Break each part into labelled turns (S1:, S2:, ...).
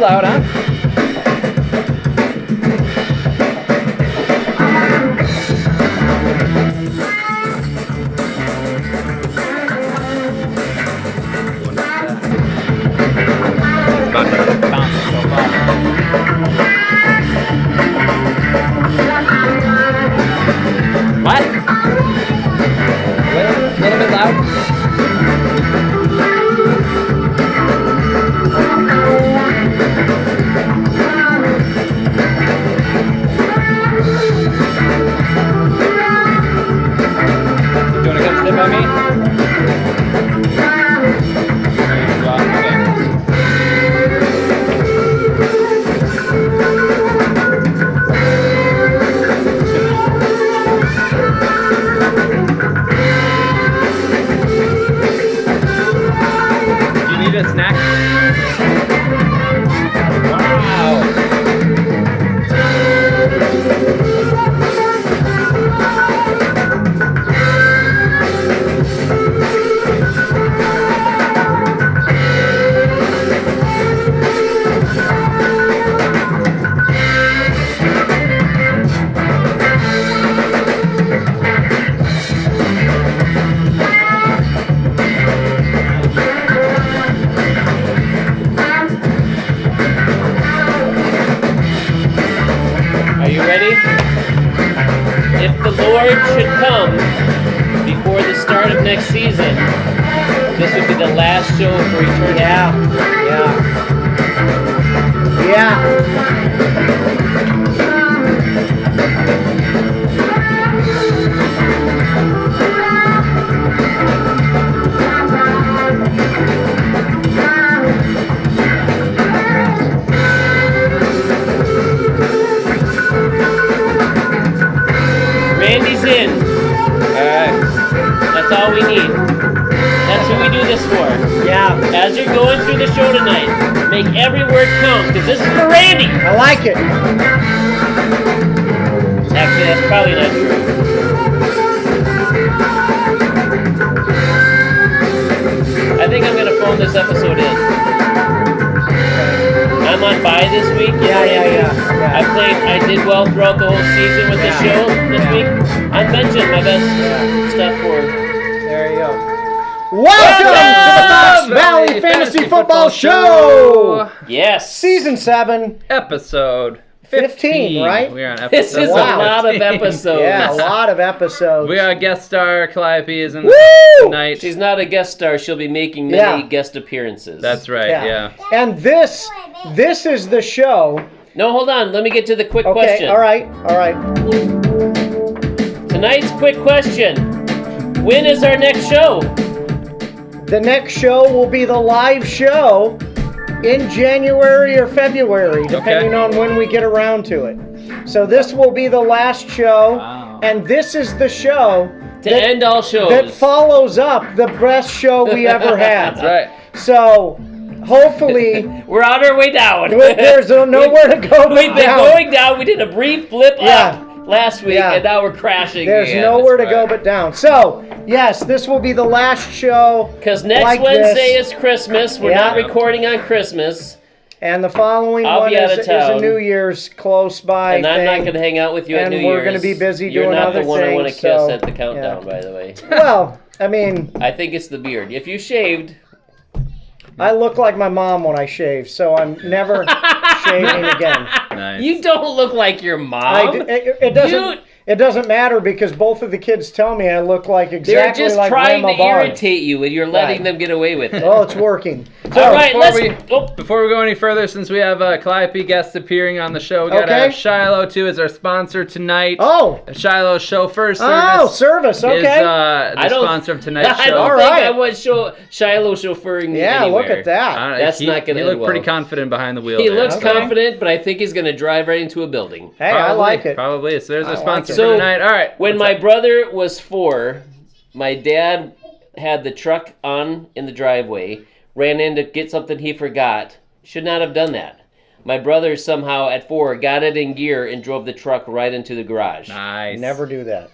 S1: loud, huh?
S2: About to bounce itself off.
S1: What? A little bit loud? You want to come sit by me?
S2: Do you need a snack?
S1: Wow. Are you ready? If the Lord should come before the start of next season, this would be the last show for eternity.
S3: Yeah.
S1: Randy's in. Alright. That's all we need. That's who we do this for.
S3: Yeah.
S1: As you're going through the show tonight, make every word count, because this is for Randy!
S3: I like it.
S1: Actually, that's probably not true. I think I'm going to phone this episode in. I'm on bye this week. You know what I mean? I did well throughout the whole season with the show this week. I mentioned my best stuff for.
S3: There you go. Welcome to the Fox Valley Fantasy Football Show.
S1: Yes.
S3: Season 7,
S2: Episode
S3: 15, right?
S2: We're on episode
S1: This is
S3: Wow.
S1: a lot of episodes.
S3: Yeah, a lot of episodes.
S2: We got a guest star, Calliope is in
S3: Woo!
S2: tonight.
S1: She's not a guest star. She'll be making many guest appearances.
S2: That's right, yeah.
S3: And this is the show.
S1: No, hold on. Let me get to the quick
S3: Okay,
S1: question.
S3: all right.
S1: Tonight's quick question. When is our next show?
S3: The next show will be the live show in January or February, depending on when we get around to it. So this will be the last show, and this is the show
S1: To end all shows.
S3: that follows up the best show we ever had.
S2: That's right.
S3: So hopefully
S1: We're on our way down.
S3: there's nowhere to go.
S1: We've been
S3: down.
S1: going down. We did a brief blip
S3: Yeah.
S1: up last week,
S3: Yeah.
S1: and now we're crashing
S3: There's
S1: again.
S3: nowhere to
S2: That's
S3: go
S2: right.
S3: but down. So yes, this will be the last show.
S1: Because next
S3: like
S1: Wednesday
S3: this.
S1: is Christmas. We're
S3: Yeah.
S1: not recording on Christmas.
S3: And the following
S1: I'll
S3: one
S1: be out of
S3: is a
S1: town.
S3: New Year's close by
S1: And I'm not
S3: thing.
S1: going to hang out with you at
S3: And
S1: New
S3: we're
S1: Year's.
S3: gonna be busy
S1: You're
S3: doing
S1: not
S3: other
S1: the one I want to
S3: things,
S1: kiss
S3: so,
S1: at the countdown,
S3: yeah.
S1: by the way.
S3: Well, I mean,
S1: I think it's the beard. If you shaved,
S3: I look like my mom when I shave, so I'm never shaving again.
S2: Nice.
S1: you don't look like your mom.
S3: It doesn't matter because both of the kids tell me I look like
S1: They're
S3: exactly
S1: just
S3: like
S1: trying
S3: Grandma
S1: to
S3: Barnes.
S1: irritate you, and you're letting
S3: Right.
S1: them get away with it.
S3: Oh, it's working.
S1: All right,
S2: Before before we go any further, since we have Calliope guests appearing on the show, we gotta
S3: Okay.
S2: have Shiloh too as our sponsor tonight.
S3: Oh,
S2: Shiloh's chauffeur service.
S3: service.
S2: Is
S3: Okay.
S2: the sponsor of tonight's
S1: I
S2: show.
S1: don't
S3: All
S1: think
S3: right.
S1: I want Shiloh chauffeuring me
S3: Yeah,
S1: anywhere.
S3: look at that.
S1: That's not gonna
S2: He
S1: end
S2: looked pretty
S1: well.
S2: confident behind the wheel.
S1: He
S2: there.
S1: looks
S3: Okay.
S1: confident, but I think he's going to drive right into a building.
S3: Hey, I like it.
S2: Probably. So there's
S3: I
S2: our
S3: like
S2: sponsor
S3: it.
S2: for
S1: So,
S2: tonight. All right.
S1: When
S2: what's
S1: my
S2: up?
S1: brother was 4, my dad had the truck on in the driveway, ran in to get something he forgot. Should not have done that. My brother somehow at 4 got it in gear and drove the truck right into the garage.
S2: Nice.
S3: Never do that.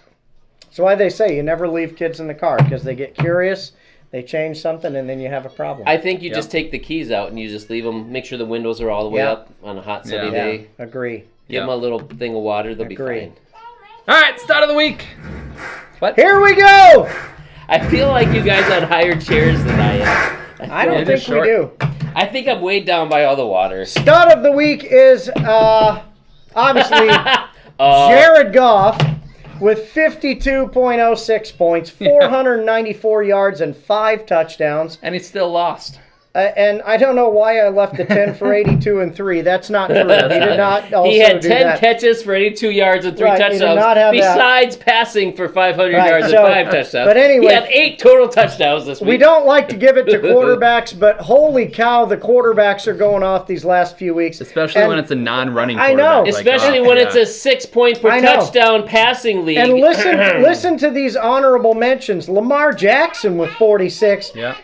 S3: That's why they say you never leave kids in the car because they get curious. They change something, and then you have a problem.
S1: I think you just take the keys out and you just leave them. Make sure the windows are all the way up on a hot sunny day.
S3: Agree.
S1: Give them a little thing of water. They'll be fine.
S2: All right, start of the week. What?
S3: Here we go.
S1: I feel like you guys had higher chairs than I am.
S3: I don't think we do.
S1: I think I'm weighed down by all the water.
S3: Stud of the week is obviously Jared Goff with 52.06 points, 494 yards, and 5 touchdowns.
S2: And he still lost.
S3: And I don't know why I left the 10 for 82 and 3. That's not true. He did not also
S1: He had
S3: do
S1: 10
S3: that.
S1: catches for 82 yards and 3
S3: Right, he
S1: touchdowns.
S3: did not have
S1: besides passing for 500 yards
S3: so,
S1: and 5 touchdowns.
S3: but anyway,
S1: he had 8 total touchdowns this week.
S3: We don't like to give it to quarterbacks, but holy cow, the quarterbacks are going off these last few weeks.
S2: Especially when it's a non-running
S3: I
S2: quarterback.
S3: know.
S1: Especially when it's a 6-point per touchdown passing league.
S3: And listen to these honorable mentions. Lamar Jackson with 46.
S2: Yeah.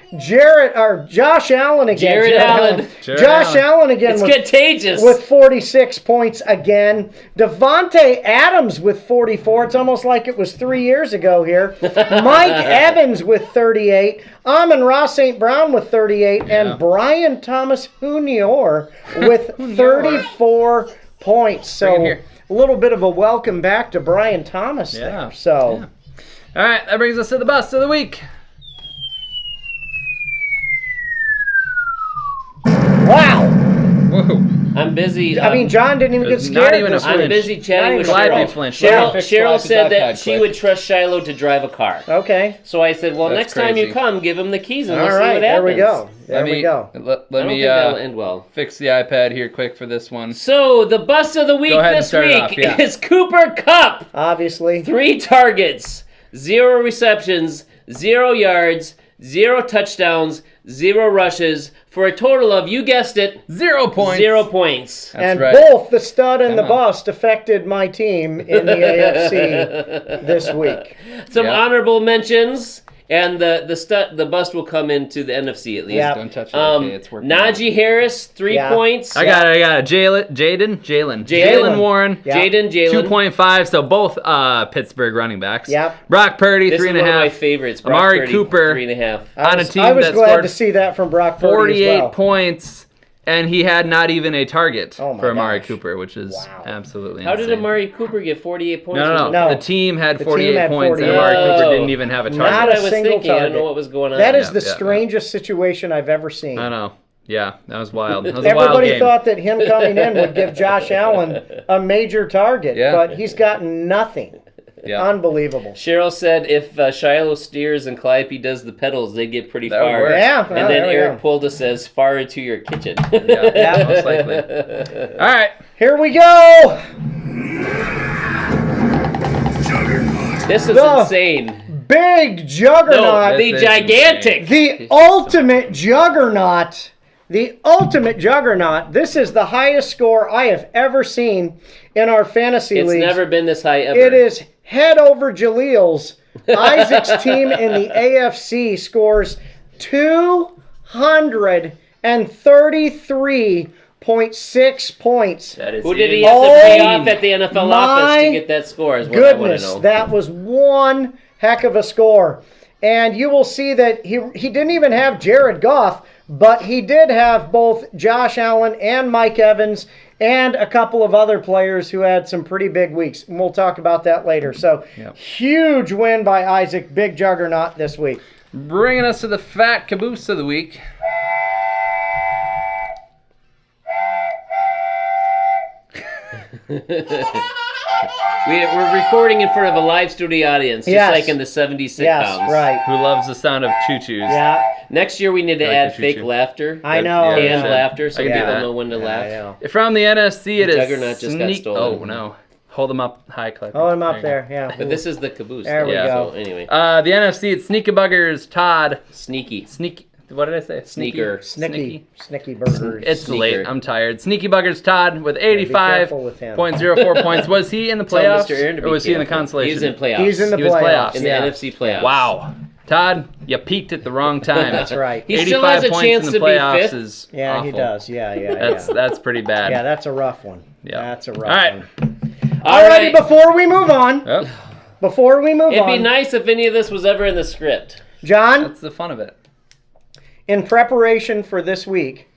S3: Josh Allen again.
S1: Josh
S3: Allen again.
S1: It's contagious.
S3: With 46 points again. Devontae Adams with 44. It's almost like it was 3 years ago here. Mike Evans with 38. Amon-Ra St. Brown with 38. And Brian Thomas Jr. with 34 points. So a little bit of a welcome back to Brian Thomas there. So,
S2: all right, that brings us to the bust of the week.
S3: wow.
S2: Whoa.
S1: I'm busy.
S3: I mean, John didn't even get scared.
S2: not even
S3: this
S2: a
S3: week.
S1: I'm busy chatting with
S2: Glad they
S1: Cheryl.
S2: flinched.
S1: Cheryl said that she would trust Shiloh to drive a car.
S3: Okay.
S1: So I said, well,
S2: That's
S1: next time
S2: crazy.
S1: you come, give him the keys and
S3: All
S1: we'll see
S3: right,
S1: what
S3: there
S1: happens.
S3: we go. There we go.
S2: Let
S1: I don't
S2: me
S1: think that'll end well.
S2: fix the iPad here quick for this one.
S1: So the bust of the week
S2: Go ahead and
S1: this
S2: start it
S1: week
S2: off,
S1: is Cooper Kupp.
S3: Obviously.
S1: 3 targets, 0 receptions, 0 yards, 0 touchdowns, 0 rushes, for a total of, you guessed it,
S2: 0 points.
S1: 0 points.
S2: That's
S3: And
S2: right.
S3: both the stud and the bust affected my team in the AFC this week.
S1: Some honorable mentions, and the bust will come into the NFC at least.
S3: Yeah.
S2: Don't touch it. Okay, it's working.
S1: Najee Harris, 3 points.
S2: I got it. Jalen Warren.
S3: Yeah.
S1: Jalen.
S2: 2.5, so both Pittsburgh running backs.
S3: Yep.
S2: Brock Purdy,
S1: This
S2: 3.5.
S1: is one of my favorites. Brock
S2: Amari
S1: Purdy,
S2: Cooper,
S1: 3.5.
S2: on a team
S3: I was
S2: that
S3: glad
S2: scored
S3: to see that from Brock Purdy
S2: 48
S3: as well.
S2: points, and he had not even a target
S3: Oh my
S2: for Amari
S3: gosh.
S2: Cooper, which is absolutely
S1: How did
S2: insane.
S1: Amari Cooper get 48 points?
S2: No. The team had
S3: The
S2: 48
S3: team had
S2: points,
S3: 48.
S2: and Amari Cooper
S1: Oh.
S2: didn't even have a
S3: Not
S2: target.
S3: a
S1: That's what I was
S3: single
S1: thinking. I don't
S3: target.
S1: know what was going on.
S3: That is
S2: Yeah,
S3: the
S2: yeah.
S3: strangest situation I've ever seen.
S2: I know. Yeah, that was wild. That was a wild
S3: Everybody
S2: game.
S3: thought that him coming in would give Josh Allen a major target,
S2: Yeah.
S3: but he's gotten nothing.
S2: Yeah.
S3: Unbelievable.
S1: Cheryl said if Shiloh steers and Calliope does the pedals, they get pretty
S2: That would
S1: far.
S2: work.
S3: Yeah.
S1: And then Eric Pulda says, far into your kitchen.
S2: Yeah, most likely. All right.
S3: Here we go.
S1: This is
S3: The
S1: insane.
S3: Big juggernaut.
S1: No, the
S2: This is
S1: gigantic.
S3: The ultimate juggernaut. The ultimate juggernaut. This is the highest score I have ever seen in our fantasy
S1: It's
S3: leagues.
S1: never been this high ever.
S3: It is head over Jaleel's. Isaac's team in the AFC scores 233.6 points.
S2: That is
S1: Who did he have to pay off at the NFL office to
S3: my
S1: get that score? Is what I want to
S3: Goodness,
S1: know.
S3: that was one heck of a score. And you will see that he didn't even have Jared Goff, but he did have both Josh Allen and Mike Evans and a couple of other players who had some pretty big weeks. And we'll talk about that later. So, huge win by Isaac, big juggernaut this week.
S2: Bringing us to the fat caboose of the week.
S1: We're recording in front of a live studio audience, just
S3: Yes.
S1: like in the 70s sitcoms.
S3: Yes, right.
S2: Who loves the sound of choo-choos.
S3: Yeah,
S1: Next year we need to
S2: like
S1: add
S2: the
S1: fake
S2: choo-choo.
S1: laughter.
S3: I know.
S2: Yeah,
S1: Canned
S2: yeah.
S1: laughter, so
S2: I can do
S1: people
S2: that.
S1: know when to
S3: I
S1: laugh.
S3: know.
S2: From the NFC, it is
S1: Juggernaut just got stolen.
S2: Oh, no. Hold them up high, Clip.
S3: Hold him up there. Yeah.
S1: But this is the caboose.
S3: There we
S1: though,
S3: go.
S1: So anyway,
S2: The NFC, it's Sneaky Buggers, Todd.
S1: sneaky.
S2: Sneaky. What did I say?
S1: Sneaker.
S3: Snicky burgers.
S2: It's
S1: Sneaker.
S2: late. I'm tired. Sneaky Buggers Todd with
S3: careful with him.
S2: 85.04 points. Was he in the
S1: Tell
S2: playoffs?
S1: Mr. Aaron to
S2: Or
S1: be
S2: was he in the
S1: careful.
S2: consolation?
S1: He's in playoffs.
S3: He's in the
S2: He was
S3: playoffs.
S1: in the
S3: yeah.
S1: NFC playoffs.
S2: Wow. Todd, you peaked at the wrong time.
S3: That's right.
S1: He still has a
S2: 85 points
S1: chance
S2: in
S1: to
S2: the
S1: be
S2: playoffs
S1: fifth.
S2: is
S3: Yeah,
S2: awful.
S3: he does. Yeah.
S2: That's pretty bad.
S3: Yeah, that's a rough one.
S2: Yeah.
S3: That's a rough
S2: All right.
S3: one.
S1: All
S3: Alrighty,
S1: right.
S3: before we move on,
S2: Oh,
S3: before we move
S1: It'd
S3: on,
S1: be nice if any of this was ever in the script.
S3: John,
S2: that's the fun of it.
S3: in preparation for this week,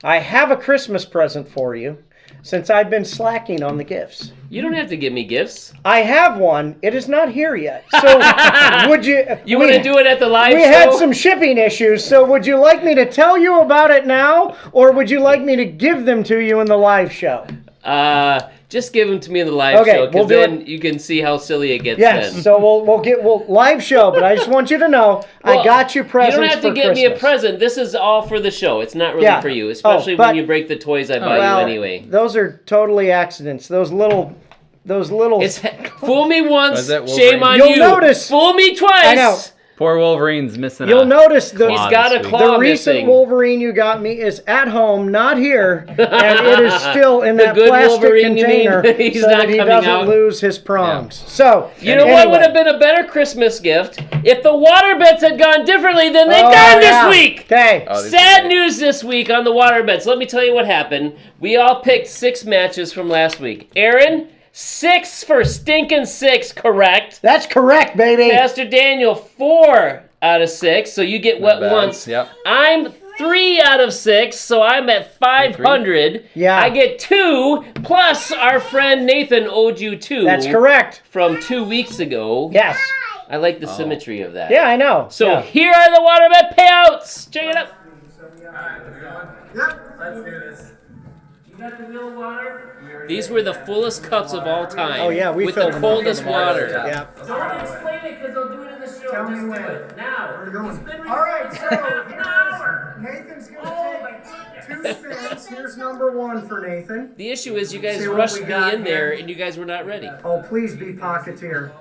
S3: I have a Christmas present for you since I've been slacking on the gifts.
S1: You don't have to give me gifts.
S3: I have one. It is not here yet. So would you...
S1: You want to do it at the live show?
S3: We had some shipping issues, so would you like me to tell you about it now, or would you like me to give them to you in the live show?
S1: Just give them to me in the live show, because then you can see how silly it gets.
S3: Yes,
S1: then.
S3: so we'll live show, but I just want you to know I got you presents.
S1: You don't have to get me a present. This is all for the show. It's not really for you, especially when you break the toys I buy you anyway.
S3: Those are totally accidents. Those little.
S1: Fool me once, shame on you.
S3: You'll notice.
S1: Fool me twice.
S3: I know.
S2: Poor Wolverine's missing.
S3: You'll notice
S1: he's got a claw
S3: the recent
S1: missing.
S3: Wolverine you got me is at home, not here, and it is still in that
S1: good
S3: plastic
S1: Wolverine,
S3: container,
S1: you mean? He's
S3: so
S1: not
S3: that he
S1: coming
S3: doesn't
S1: out?
S3: lose his prongs. So
S1: You know what would have been a better Christmas gift if the water bets had gone differently than they've gone this week.
S3: Okay.
S1: Sad news this week on the water bets. Let me tell you what happened. We all picked 6 matches from last week. Aaron, 6 for stinking 6, correct?
S3: That's correct, baby.
S1: Pastor Daniel, 4 out of 6, so you get wet once.
S2: Yep.
S1: I'm 3 out of 6, so I'm at 500.
S3: Yeah.
S1: I get 2, plus our friend Nathan owed you 2.
S3: That's correct.
S1: From 2 weeks ago.
S3: Yes.
S1: I like the symmetry of that.
S3: Yeah, I know.
S1: So here are the water bet payouts. Check it out.
S4: Yep. Let's do this.
S1: You got the wheel of water? These were the fullest cups of all time.
S3: Oh yeah, we
S1: with
S3: filled
S1: the
S3: them up.
S1: coldest water.
S3: Yeah.
S1: Don't explain it because they'll do it in the show.
S4: Tell me
S1: Just do
S4: when.
S1: it now.
S4: All right, so Nathan's going to take 2 spins. Here's number 1 for Nathan.
S1: The issue is you guys
S4: See what
S1: rushed
S4: we
S1: me
S4: got
S1: in there
S4: here.
S1: and you guys were not ready.
S4: Oh, please be pocketeer.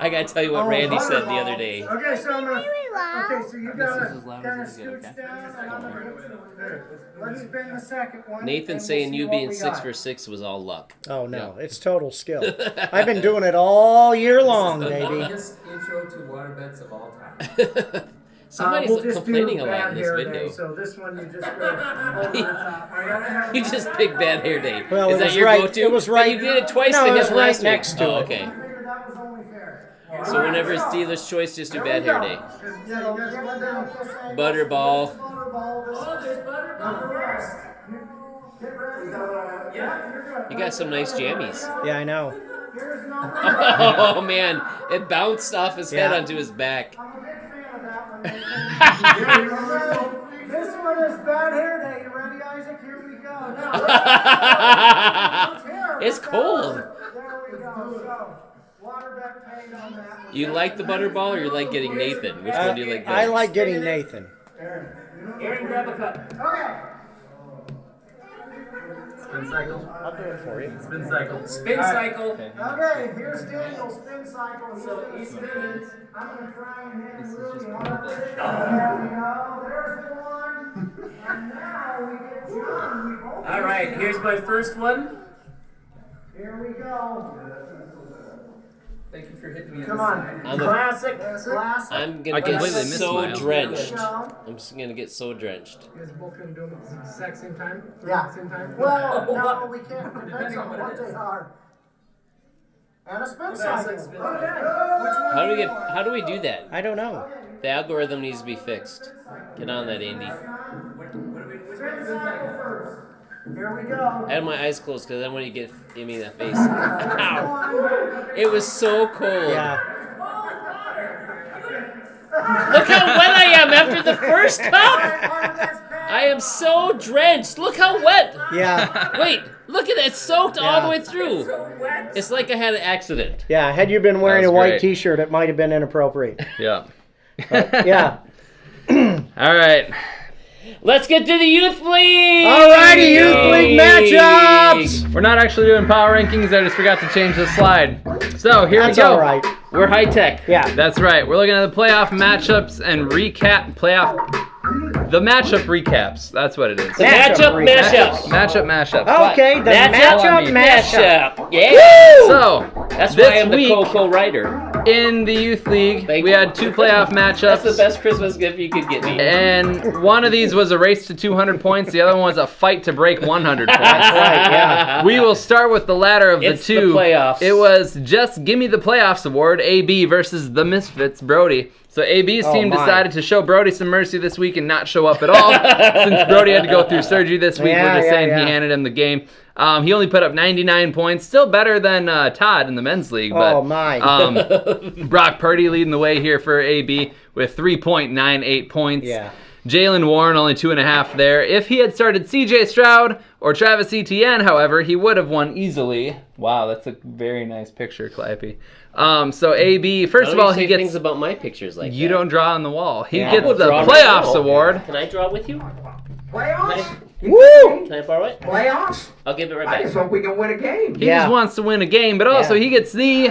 S1: I gotta tell you what Randy said the other day.
S4: Okay, so I'm gonna. Okay, so you gotta kind of scooch down, and I'm gonna. Let's spin the second one.
S1: Nathan
S4: and
S1: saying
S4: we'll see
S1: you
S4: what
S1: being
S4: we
S1: 6
S4: got.
S1: for 6 was all luck.
S3: Oh no, it's total skill. I've been doing it all year long, baby.
S5: Longest intro to water bets of all time.
S1: Somebody's
S4: we'll just
S1: complaining
S4: do
S1: a lot
S4: bad
S1: in this
S4: hair
S1: video.
S4: Day, so this one you just go over the top. I gotta have
S1: You just picked bad hair day.
S3: Well,
S1: Is
S3: it
S1: that
S3: was
S1: your
S3: right-
S1: go-to?
S3: it was
S1: But
S3: right-
S1: you did it twice
S3: No,
S1: to
S3: it was
S1: him
S3: right
S1: last
S3: next
S1: week.
S3: to
S1: Oh,
S3: it.
S1: okay.
S4: I figured that was only fair.
S1: So whenever it's dealer's choice, just do bad hair day.
S4: Yeah, you guys let down this angle.
S1: Butterball.
S4: Butterball. Oh, there's butterball. Get ready. Yeah, you're good.
S1: You got some nice jammies.
S3: Yeah, I know.
S4: Here's number
S1: Oh man, it bounced off his head
S3: Yeah.
S1: onto his back.
S4: I'm a big fan of that one. Nathan. This one is bad hair day. You ready, Isaac? Here we go.
S1: It's cold.
S4: There we go. So, water bet paid on that one.
S1: You like the butterball or you like getting Nathan? Which one do you like better?
S3: I like getting Nathan.
S1: Aaron, grab a cup.
S4: Okay.
S5: Spin cycle.
S3: I'll do it for you.
S5: Spin cycle.
S1: Spin cycle.
S4: Okay, here's Daniel's spin cycle.
S1: So he's spinning.
S4: I'm gonna try and hit him really hard. There we go. There's the one. And now we get John. We both
S1: All right, here's my first one.
S4: Here we go.
S5: Thank you for hitting me.
S4: Come on.
S1: On the- Classic.
S4: Classic.
S1: I'm
S2: I
S1: gonna get
S2: completely missed
S1: so
S2: mine.
S1: drenched.
S4: No.
S1: I'm just gonna get so drenched.
S5: You guys both gonna do them at the exact same time?
S4: Yeah.
S5: Same time?
S4: Well, no, we can't. Depends on what they are. And a spin cycle. Okay. Which one?
S1: How do we do that?
S3: I don't know.
S1: The algorithm needs to be fixed. Get on that, Andy.
S4: Spin cycle first. Here we go.
S1: I had my eyes closed because I don't want to get me in the face. Ow! It was so cold.
S3: Yeah.
S1: Look how wet I am after the first cup. I am so drenched. Look how wet.
S3: Yeah.
S1: Wait, look at it. It's soaked all the
S3: Yeah.
S1: way through. It's like I had an accident.
S3: Yeah. Had you been wearing
S2: That
S3: a
S2: was
S3: white
S2: great.
S3: T-shirt, it might have been inappropriate.
S2: Yeah.
S3: Yeah.
S2: All right.
S1: Let's get to the youth league.
S3: Alrighty, youth league matchups.
S2: We're not actually doing power rankings. I just forgot to change the slide. So here
S3: That's
S2: we go.
S3: all right.
S1: We're high tech.
S3: Yeah.
S2: That's right. We're looking at the playoff matchups and the matchup recaps. That's what it is.
S1: Matchup mashups.
S2: Matchup mashups.
S3: Okay, the
S1: Matchup
S3: matchup mashup.
S1: mashup. Yeah.
S2: So
S1: That's
S2: this
S1: why I'm the
S2: week
S1: co-writer.
S2: in the youth league,
S1: Thank
S2: we
S1: you.
S2: had 2 playoff
S1: That's
S2: matchups.
S1: the best Christmas gift you could get me.
S2: And one of these was a race to 200 points. The other one was a fight to break 100 points.
S3: Right, yeah.
S2: We will start with the latter of
S1: It's
S2: the
S1: the
S2: two.
S1: playoffs.
S2: It was Just Gimme the Playoffs Award, AB versus the Misfits, Brody. So AB's
S3: Oh,
S2: team
S3: my.
S2: decided to show Brody some mercy this week and not show up at all. Since Brody had to go through surgery this week,
S3: Yeah,
S2: we're just
S3: yeah,
S2: saying
S3: yeah.
S2: he handed him the game. He only put up 99 points, still better than Todd in the men's league. But,
S3: Oh, my.
S2: Brock Purdy leading the way here for AB with 3.98 points.
S3: Yeah.
S2: Jalen Warren only 2.5 there. If he had started CJ Stroud or Travis Etienne, however, he would have won easily. Wow, that's a very nice picture, Clappy. So AB, first of all, he
S1: say
S2: gets.
S1: things about my pictures like
S2: You
S1: that.
S2: don't draw on the wall. He
S3: Yeah.
S2: gets
S1: We'll
S2: the
S1: draw
S2: playoffs
S1: right now.
S2: award.
S1: Can I draw with you?
S4: Playoffs?
S3: Woo!
S1: Can I borrow it?
S4: Playoffs?
S1: I'll give it right
S4: I
S1: back.
S4: just hope we can win a game.
S2: He
S3: Yeah.
S2: just wants to win a game, but also
S3: Yeah.
S2: he gets the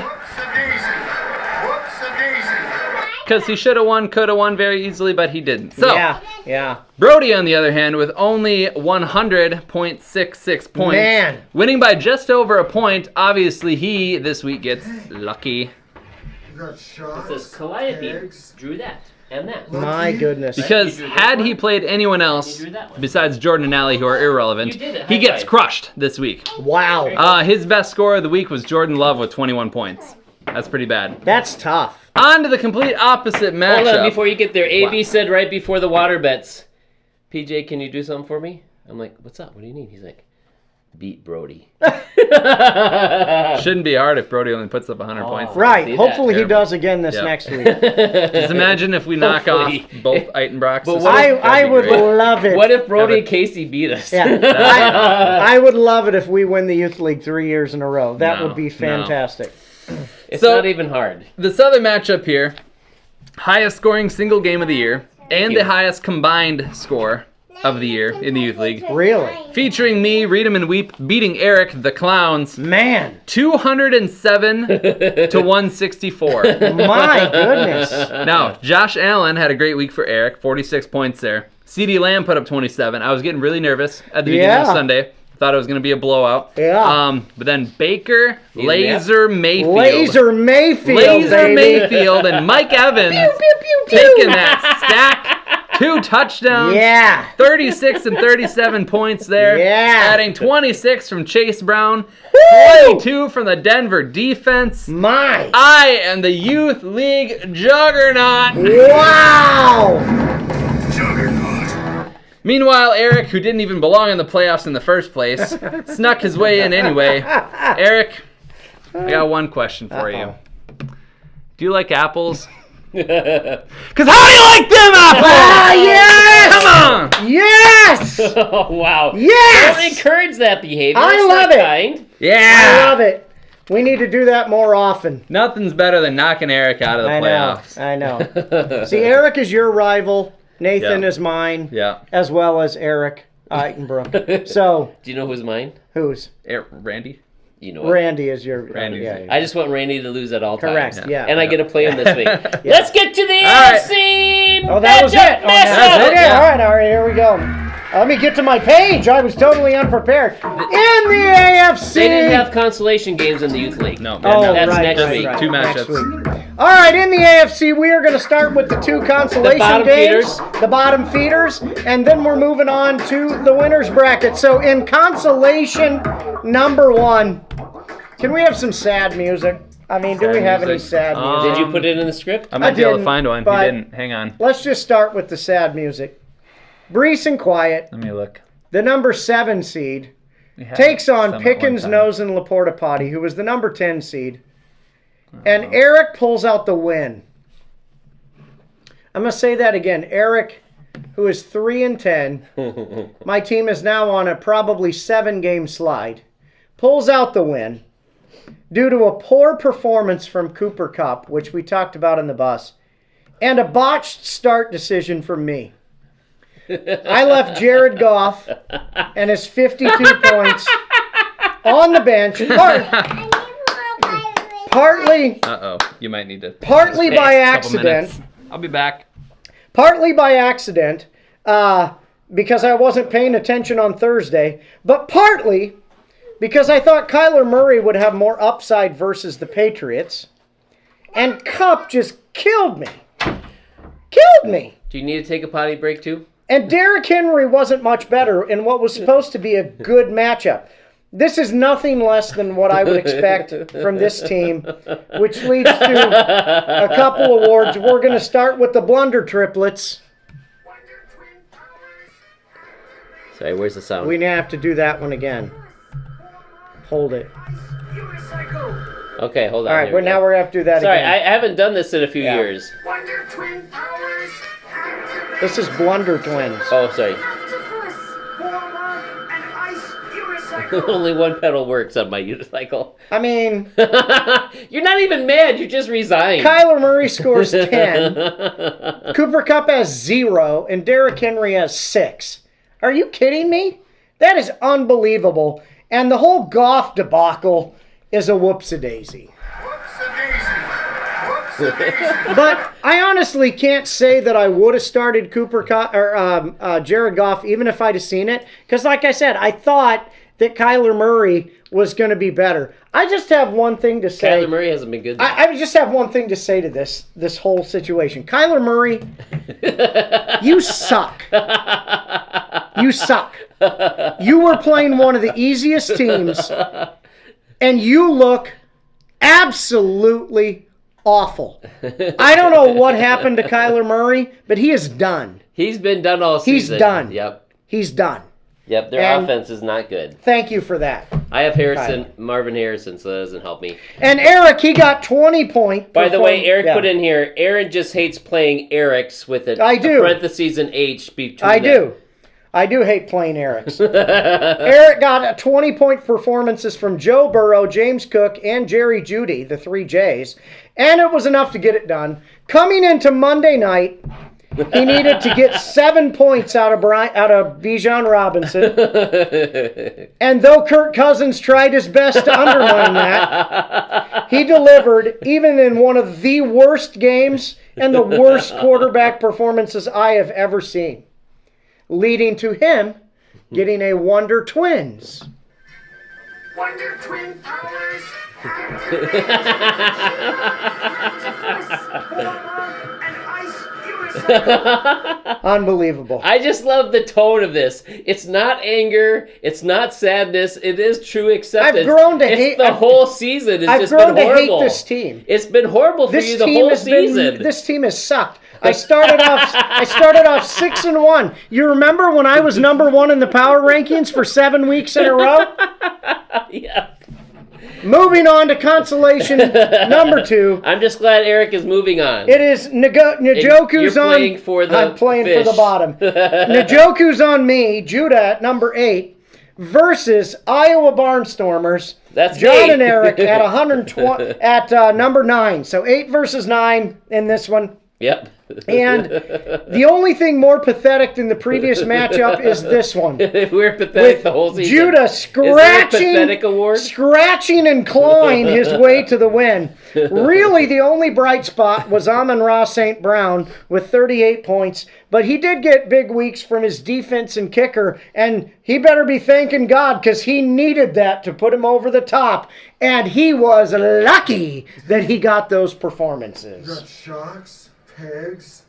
S6: Whoops-a-daisy.
S2: because he should have won, could have won very easily, but he didn't. So
S3: Yeah.
S2: Brody, on the other hand, with only 100.66 points,
S3: Man.
S2: winning by just over a point. Obviously, he this week gets lucky.
S6: You got shots.
S1: It says Calliope
S6: eggs.
S1: drew that and that.
S3: My goodness.
S2: Because
S1: You drew this
S2: had he
S1: one?
S2: played anyone else
S1: You drew that one.
S2: besides Jordan and Allie, who are irrelevant,
S1: You did it.
S2: he
S1: High
S2: gets
S1: five.
S2: crushed this week.
S3: Wow.
S2: His best score of the week was Jordan Love with 21 points. That's pretty bad.
S3: That's tough.
S2: On to the complete opposite matchup.
S1: Hold on, before you get there, AB said right before the water bets, PJ, can you do something for me? I'm like, what's up? What do you need? He's like, beat Brody.
S2: Shouldn't be hard if Brody only puts up 100 points.
S3: Right.
S1: See that?
S3: Hopefully he
S2: Terrible.
S3: does again this
S2: Yep.
S3: next week.
S2: Just imagine if we knock off
S1: Hopefully.
S2: both Eitenbrocks.
S1: But
S2: this
S1: what
S2: week.
S1: if-
S3: I would
S2: That'd be great.
S3: love it.
S1: What if Brody
S2: Never.
S1: and Casey beat us?
S3: Yeah. I would love it if we win the Youth League 3 years in a row. That
S2: No,
S3: would be
S2: no.
S3: fantastic.
S1: It's
S2: So-
S1: not even hard.
S2: This other matchup here, highest scoring single game of the year, and
S1: you.
S2: the highest combined score of the year in the Youth League.
S3: Really?
S2: Featuring me, Read 'em and Weep, beating Eric the Clowns
S3: Man.
S2: 207 to 164.
S3: My goodness.
S2: Now, Josh Allen had a great week for Eric, 46 points there. CD Lamb put up 27. I was getting really nervous at the beginning of
S3: Yeah.
S2: Sunday. Thought it was going to be a blowout.
S3: Yeah.
S2: But then Baker,
S1: Even
S2: Laser Mayfield.
S3: Laser Mayfield,
S2: Laser
S3: baby.
S2: Mayfield and Mike Evans taking that stack. 2 touchdowns.
S3: Yeah.
S2: 36 and 37 points there.
S3: Yeah.
S2: Adding 26 from Chase Brown.
S3: Woo!
S2: 22 from the Denver defense.
S3: My.
S2: I am the Youth League juggernaut.
S3: Wow.
S2: Meanwhile, Eric, who didn't even belong in the playoffs in the first place, snuck his way in anyway. Eric, I got one question for you. Do you like apples? Because how do you like them apples?
S3: Ah, yes.
S2: Come on.
S3: Yes.
S1: Oh, wow. Don't
S3: Yes.
S1: encourage that behavior.
S3: I
S1: It's
S3: love
S1: not
S3: it.
S1: kind.
S3: I
S2: Yeah.
S3: love it. We need to do that more often.
S2: Nothing's better than knocking Eric out of the
S3: I know.
S2: playoffs.
S3: I know. See, Eric is your rival. Nathan
S2: Yeah.
S3: is mine.
S2: Yeah.
S3: As well as Eric Eitenbrook. So,
S1: Do you know who's mine?
S3: who's?
S2: Randy?
S1: You know it.
S3: Randy is your.
S2: Randy's
S3: yeah,
S2: it.
S3: yeah.
S1: I just want Randy to lose at all times.
S3: Correct. Yeah.
S1: And I get to play him this week.
S3: Yeah.
S1: Let's get to the
S2: All right.
S1: AFC.
S3: Oh, that was it.
S1: matchup
S3: Oh, that's
S1: mashup.
S3: okay.
S2: yeah.
S3: All right. Here we go. Let me get to my page. I was totally unprepared. In the AFC.
S1: They didn't have consolation games in the Youth League.
S2: No.
S3: Oh,
S2: no.
S1: That's
S3: right,
S1: next
S3: right,
S1: week.
S3: right.
S2: 2
S3: Next
S2: matchups.
S3: week. All right, in the AFC, we are going to start with the 2 consolation
S1: bottom
S3: games,
S1: feeders.
S3: the bottom feeders, and then we're moving on to the winners bracket. So in consolation number 1, can we have some sad music? I mean, do we
S2: Sad
S3: have any
S2: music.
S3: sad music?
S1: Did you put it in the script?
S2: I might be able to
S3: didn't,
S2: find one.
S3: but-
S2: He didn't. Hang on.
S3: Let's just start with the sad music. Brees and Quiet,
S2: Let me look.
S3: the number 7 seed,
S2: We had
S3: takes
S2: some
S3: on
S2: at
S3: Pickens,
S2: one time.
S3: Nose, and Laporta Potty, who was the number 10 seed. And Eric pulls out the win. I'm going to say that again. Eric, who is 3-10, my team is now on a probably 7-game slide, pulls out the win due to a poor performance from Cooper Kupp, which we talked about in the bus, and a botched start decision from me. I left Jared Goff and his 52 points on the bench, partly
S2: Uh-oh. You might need to...
S3: partly by
S2: Couple
S3: accident.
S2: minutes. I'll be back.
S3: Partly by accident, because I wasn't paying attention on Thursday, but partly because I thought Kyler Murray would have more upside versus the Patriots, and Kupp just killed me. Killed me.
S1: Do you need to take a potty break too?
S3: And Derrick Henry wasn't much better in what was supposed to be a good matchup. This is nothing less than what I would expect from this team, which leads to a couple awards. We're going to start with the blunder triplets.
S1: Sorry, where's the sound?
S3: We have to do that one again. Hold it.
S1: Okay, hold on.
S3: All right,
S1: here
S3: well,
S1: we go.
S3: now we're going to have to do that
S1: Sorry,
S3: again.
S1: I haven't done this in a few years.
S3: This is Blunder Twins.
S1: Oh, sorry. Only one pedal works on my unicycle.
S3: I mean,
S1: You're not even mad. You just resigned.
S3: Kyler Murray scores 10. Cooper Kupp has 0. And Derrick Henry has 6. Are you kidding me? That is unbelievable. And the whole Goff debacle is a whoopsie-daisy. But I honestly can't say that I would have started Cooper Kupp or Jared Goff even if I'd have seen it. Because like I said, I thought that Kyler Murray was going to be better. I just have one thing to say.
S1: Kyler Murray hasn't been good.
S3: I just have one thing to say to this whole situation. Kyler Murray, you suck. You suck. You were playing one of the easiest teams, and you look absolutely awful. I don't know what happened to Kyler Murray, but he is done.
S1: He's been done all season.
S3: He's done.
S1: Yep.
S3: He's done.
S1: Yep, their
S3: And-
S1: offense is not good.
S3: Thank you for that.
S1: I have Marvin Harrison, so that doesn't help me.
S3: And Eric, he got 20 points.
S1: By the way, Eric put in here, Aaron just hates playing Eric's with a parentheses and H between
S3: I
S1: them.
S3: do. I do hate playing Eric's. Eric got 20-point performances from Joe Burrow, James Cook, and Jerry Jeudy, the 3 J's. And it was enough to get it done. Coming into Monday night, he needed to get 7 points out of Bijan Robinson. And though Kirk Cousins tried his best to undermine that, he delivered even in one of the worst games and the worst quarterback performances I have ever seen, leading to him getting a Wonder Twins.
S4: Wonder Twin powers.
S3: Unbelievable.
S1: I just love the tone of this. It's not anger. It's not sadness. It is true acceptance.
S3: I've grown to hate
S1: the whole season. It's
S3: I've
S1: just
S3: grown
S1: been
S3: to hate
S1: horrible.
S3: this team.
S1: It's been horrible for you the whole season.
S3: This team has sucked. I started off 6-1. You remember when I was number 1 in the power rankings for 7 weeks in a row?
S1: Yeah.
S3: Moving on to consolation number 2.
S1: I'm just glad Eric is moving on.
S3: It is Njoku's
S1: You're
S3: on.
S1: playing for the
S3: I'm playing
S1: fish.
S3: for the bottom. Njoku's on me. Judah at number 8 versus Iowa Barnstormers.
S1: That's
S3: John
S1: me.
S3: and Eric at 120 at number 9. So 8 versus 9 in this one.
S1: Yep.
S3: And the only thing more pathetic than the previous matchup is this one.
S1: We're pathetic the whole season.
S3: Judah
S1: Is there a pathetic award?
S3: scratching and clawing his way to the win. Really, the only bright spot was Amon-Ra St. Brown with 38 points, but he did get big weeks from his defense and kicker, and he better be thanking God because he needed that to put him over the top, and he was lucky that he got those
S6: You
S3: performances.
S6: got shocks, pegs,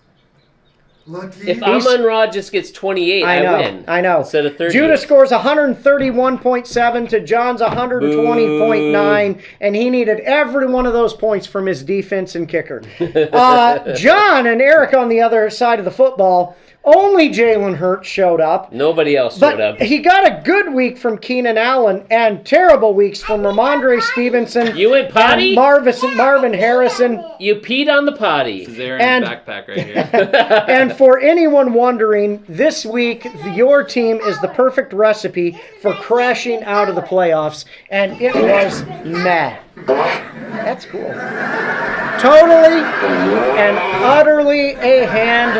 S6: lucky.
S1: If Amon-Ra just gets 28, I win.
S3: I know.
S1: Instead of 30.
S3: Judah scores 131.7 to John's 120.9, and he needed every one of those points from his defense and kicker. John and Eric on the other side of the football, only Jalen Hurts showed up.
S1: Nobody else showed
S3: But
S1: up.
S3: he got a good week from Keenan Allen and terrible weeks from Ramondre Stevenson.
S1: You went potty?
S3: And Marvin Harrison.
S1: You peed on the potty.
S2: This is Aaron's
S3: And-
S2: backpack right here.
S3: And for anyone wondering, this week your team is the perfect recipe for crashing out of the playoffs, and it was meh. That's cool. Totally and utterly a hand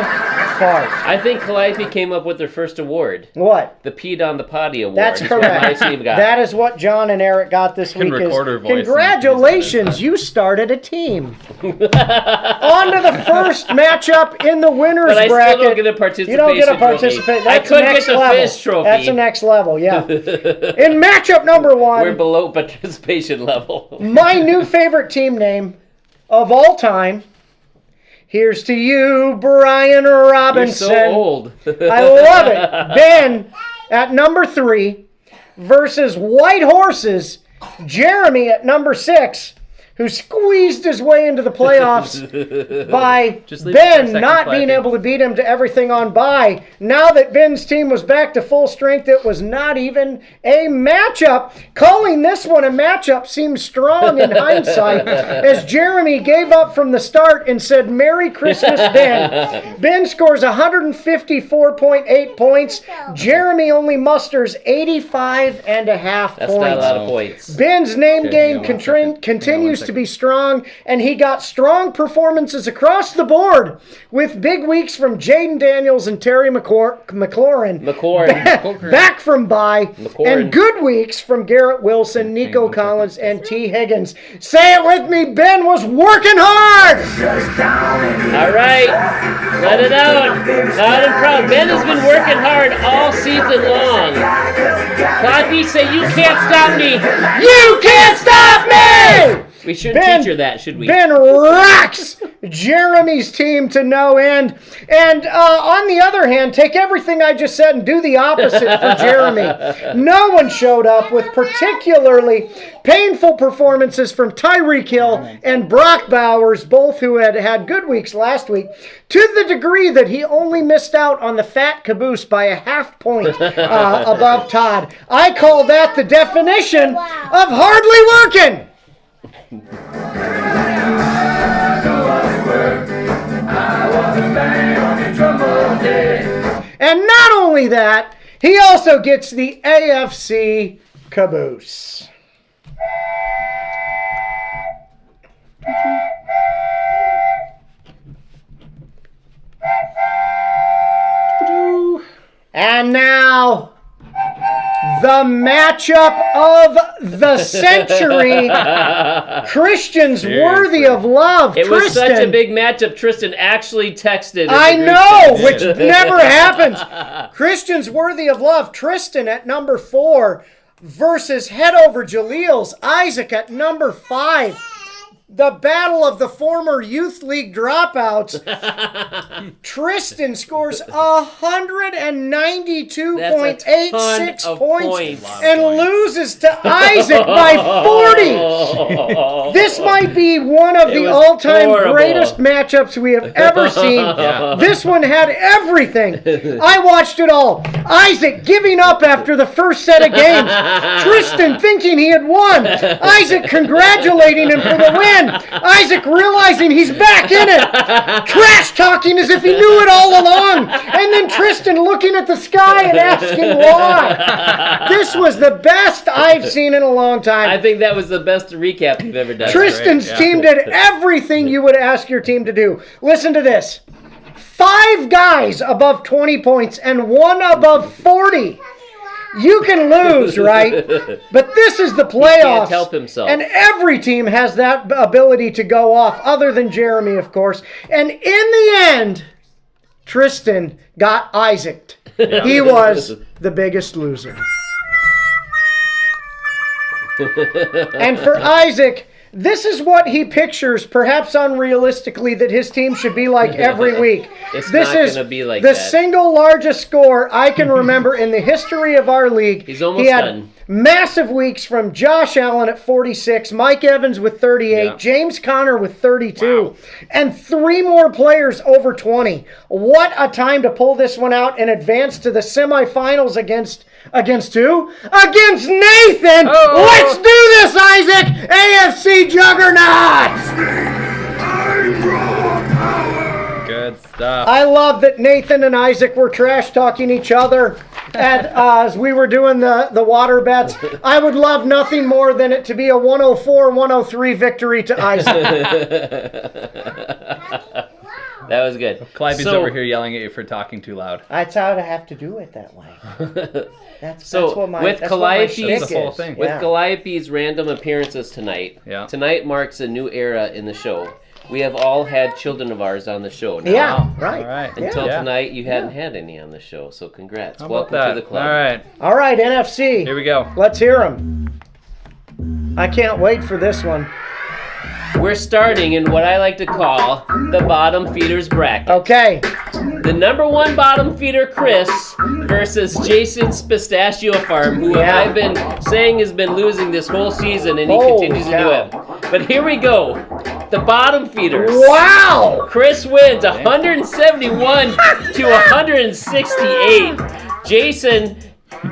S3: fart.
S1: I think Calliope came up with their first award.
S3: What?
S1: The peed on the potty award.
S3: That's
S1: That's what
S3: correct.
S1: my team got.
S3: That is what John and Eric got this
S2: Can
S3: week.
S2: record her voice and
S3: Congratulations, you started a team. On to the first matchup in the winners
S1: But I
S3: bracket.
S1: still don't get a participation
S3: You don't get a
S1: trophy.
S3: participation.
S1: I
S3: That's
S1: could
S3: next
S1: get the
S3: level.
S1: fish trophy.
S3: That's the next level, yeah. In matchup number 1,
S1: We're below participation level.
S3: my new favorite team name of all time. Here's to you, Brian
S1: You're
S3: Robinson.
S1: so old.
S3: I love it. Ben at number 3 versus White Horses, Jeremy at number 6, who squeezed his way into the playoffs by
S2: Just leave it for a
S3: Ben
S2: second,
S3: not being
S2: Clappy.
S3: able to beat him to everything on bye. Now that Ben's team was back to full strength, it was not even a matchup. Calling this one a matchup seems strong in hindsight, as Jeremy gave up from the start and said, "Merry Christmas, Ben." Ben scores 154.8 points. Jeremy only musters 85.5
S1: That's
S3: points.
S1: not a lot of points.
S3: Ben's name
S2: Okay,
S3: game
S2: hang on one second. Hang on one
S3: continues to
S2: second.
S3: be strong, and he got strong performances across the board with big weeks from Jaden Daniels and Terry McLaurin. Back from bye, and good weeks from Garrett Wilson, Nico Collins, and T. Higgins. Say it with me, Ben was working hard!
S1: All right, let it out. Loud and proud. Ben has been working hard all season long. Clappy, say you can't stop me.
S3: You can't stop me!
S1: We shouldn't
S3: Ben-
S1: teach her that, should we?
S3: Ben rocks Jeremy's team to no end. And on the other hand, take everything I just said and do the opposite for Jeremy. No one showed up, with particularly painful performances from Tyreek Hill and Brock Bowers, both who had had good weeks last week, to the degree that he only missed out on the fat caboose by a half point above Todd. I call that the definition of hardly working. And not only that, he also gets the AFC caboose. And now, the matchup of the century. Christians worthy of love.
S1: It was such a
S3: Tristan.
S1: big matchup. Tristan actually texted.
S3: I
S1: in the group
S3: know,
S1: text.
S3: which never happens. Christians worthy of love. Tristan at number 4 versus head over Jaleel's Isaac at number 5. The battle of the former youth league dropouts. Tristan scores 192.86 points and loses to Isaac by 40. This might be one of the
S1: was
S3: all-time
S1: horrible.
S3: greatest matchups we have ever seen.
S2: Yeah.
S3: This one had everything. I watched it all. Isaac giving up after the first set of games. Tristan thinking he had won. Isaac congratulating him for the win. Isaac realizing he's back in it. Trash talking as if he knew it all along. And then Tristan looking at the sky and asking why. This was the best I've seen in a long time.
S1: I think that was the best recap you've ever done.
S3: Tristan's
S2: great, yeah.
S3: team did everything you would ask your team to do. Listen to this. 5 guys above 20 points and 1 above 40. You can lose, right? But this is the playoffs.
S1: can't help himself.
S3: And every team has that ability to go off, other than Jeremy, of course. And in the end, Tristan got Isaac. He was the biggest loser. And for Isaac, this is what he pictures, perhaps unrealistically, that his team should be like every week.
S1: It's
S3: This
S1: not
S3: is
S1: gonna be like
S3: the
S1: that.
S3: single largest score I can remember in the history of our league.
S1: He's almost
S3: he had
S1: done.
S3: massive weeks from Josh Allen at 46, Mike Evans with 38,
S2: Yeah.
S3: James Conner with 32, and 3 more players over 20. What a time to pull this one out and advance to the semifinals against who? Against Nathan!
S2: Oh.
S3: Let's do this, Isaac! AFC Juggernaut!
S2: Good stuff.
S3: I love that Nathan and Isaac were trash talking each other as we were doing the water bets. I would love nothing more than it to be a 104-103 victory to Isaac.
S1: That was good.
S2: Clyde's
S1: So-
S2: over here yelling at you for talking too loud.
S3: That's how I have to do it that way. That's what my
S1: with
S3: that's what my
S1: Calliope's-
S3: shtick
S2: That's the whole
S3: is.
S2: thing.
S1: With
S3: Yeah.
S1: Calliope's random appearances tonight,
S2: Yeah.
S1: tonight marks a new era in the show. We have all had children of ours on the show now.
S3: Yeah,
S2: Wow.
S3: right.
S2: All right.
S1: Until
S2: Yeah.
S1: tonight, you hadn't had any on the show, so congrats.
S2: How about
S1: Welcome
S2: that?
S1: to the club.
S2: All right.
S3: All right, NFC.
S2: Here we go.
S3: Let's hear them. I can't wait for this one.
S1: we're starting in what I like to call the bottom feeders bracket.
S3: Okay.
S1: The number one bottom feeder, Chris, versus Jason's Pistachio Farm, who
S3: Yeah.
S1: I've been saying has been losing this whole season, and he
S3: Holy
S1: continues to
S3: cow.
S1: do it. But here we go. The bottom feeders.
S3: Wow.
S1: Chris wins 171 to 168. Jason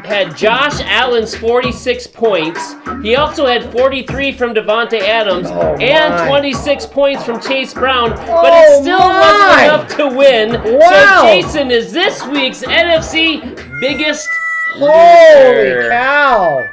S1: had Josh Allen's 46 points. He also had 43 from Devontae Adams
S3: Oh,
S1: and
S3: my.
S1: 26 points from Chase Brown, but
S3: Oh,
S1: it still
S3: my.
S1: wasn't enough to win.
S3: Wow.
S1: So Jason is this week's NFC biggest
S3: Holy
S1: loser.
S3: cow.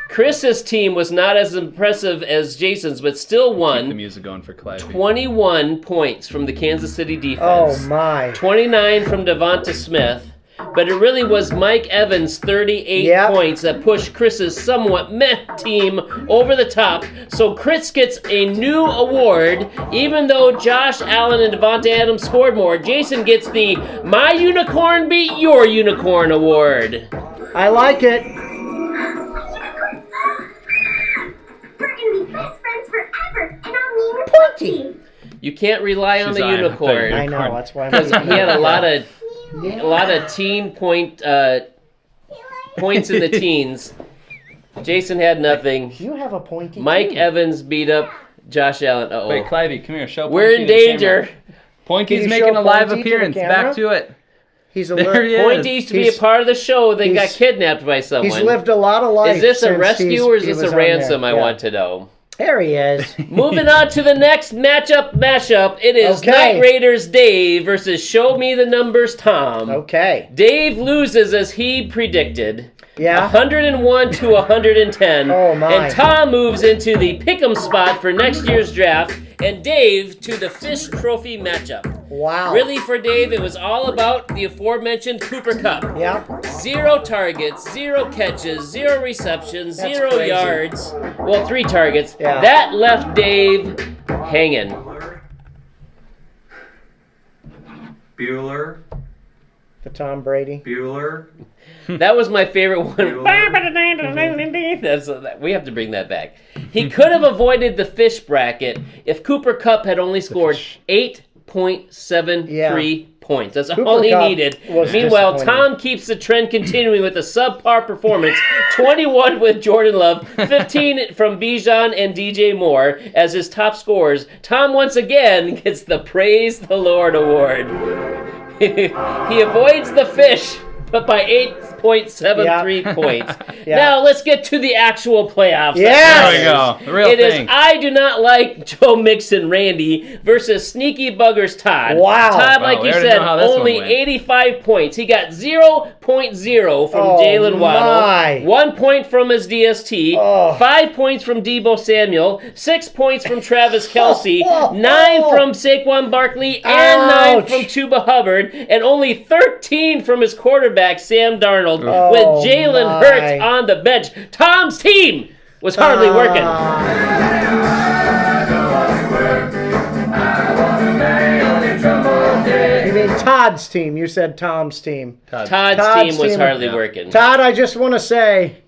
S1: Chris's team was not as impressive as Jason's, but still
S2: Keep the
S1: won
S2: music going for Clive.
S1: 21 points from the Kansas City
S3: Oh,
S1: defense.
S3: my.
S1: 29 from Devonta Smith, but it really was Mike Evans' 38
S3: Yep.
S1: points that pushed Chris's somewhat meh team over the top. So Chris gets a new award, even though Josh Allen and Devonta Adams scored more. Jason gets the My Unicorn Beat Your Unicorn award.
S3: I like it.
S7: We're gonna be best friends forever, and I'll name you
S3: Pointy.
S1: You can't rely on
S2: She's
S1: the
S2: eyeing up
S1: unicorn.
S2: there.
S3: I know, that's why I'm
S1: Because he had a lot of teen points in the teens. Jason had nothing.
S3: You have a pointy
S1: Mike
S3: too.
S1: Evans beat up Josh Allen. Uh-oh.
S2: Wait, Clivey, come here. Show
S1: We're
S2: Pointy
S1: in
S2: to the
S1: danger.
S2: camera. Pointy's
S3: Can you
S2: making
S3: show
S2: a live
S3: Pointy to the
S2: appearance.
S3: camera?
S2: Back to it.
S3: He's a
S2: There he is.
S1: Pointy used to be a
S3: He's-
S1: part of the show, then got
S3: he's-
S1: kidnapped by someone.
S3: He's lived a lot of life.
S1: Is this a
S3: since
S1: rescue or is
S3: he
S1: this
S3: was
S1: a
S3: on there.
S1: ransom? I
S3: Yeah.
S1: want to know.
S3: There he is.
S1: Moving on to the next mashup. It is
S3: Okay.
S1: Night Raiders Dave versus Show Me the Numbers Tom.
S3: Okay.
S1: Dave loses as he predicted.
S3: Yeah.
S1: 101 to 110.
S3: Oh, my.
S1: And Tom moves into the pick'em spot for next year's draft, and Dave to the Fish Trophy matchup.
S3: Wow.
S1: Really, for Dave, it was all about the aforementioned Cooper Cup.
S3: Yeah.
S1: 0 targets, 0 catches, 0 receptions,
S3: That's
S1: 0
S3: crazy.
S1: yards. Well, 3 targets.
S3: Yeah.
S1: That left Dave hanging.
S8: Bueller.
S3: The Tom Brady.
S8: Bueller.
S1: That was my favorite one. We have to bring that back. He could have avoided the fish bracket if Cooper Cup had only scored 8.73 points. That's
S3: Cooper
S1: all he
S3: Kupp
S1: needed.
S3: was
S1: Meanwhile,
S3: disappointing.
S1: Tom keeps the trend continuing with a subpar performance. 21 with Jordan Love, 15 from Bijan and DJ Moore as his top scorers. Tom once again gets the Praise the Lord award. He avoids the fish, but by 8.73 points.
S3: Yeah.
S1: Now let's get to the actual playoffs.
S3: Yes!
S2: There we go. The real
S1: It is
S2: thing.
S1: I do not like Joe Mixon Randy versus Sneaky Buggers Todd.
S3: Wow.
S1: Todd,
S2: Wow,
S1: like
S2: we
S1: you
S2: already
S1: said,
S2: know how this one
S1: only
S2: went.
S1: 85 points. He got 0.0 from
S3: Oh,
S1: Jalen Waddle,
S3: my.
S1: 1 point from his DST,
S3: Oh.
S1: 5 points from Debo Samuel, 6 points from Travis Kelce,
S3: Oh,
S1: 9
S3: oh.
S1: from Saquon Barkley, and 9
S3: Ouch.
S1: from Chuba Hubbard, and only 13 from his quarterback, Sam Darnold,
S3: Oh,
S1: with Jalen
S3: my.
S1: Hurts on the bench. Tom's team was hardly working.
S3: You mean Todd's team? You said Tom's team.
S1: Todd's
S3: Todd's
S1: team was
S3: team-
S1: hardly working.
S3: Todd, I just want to say,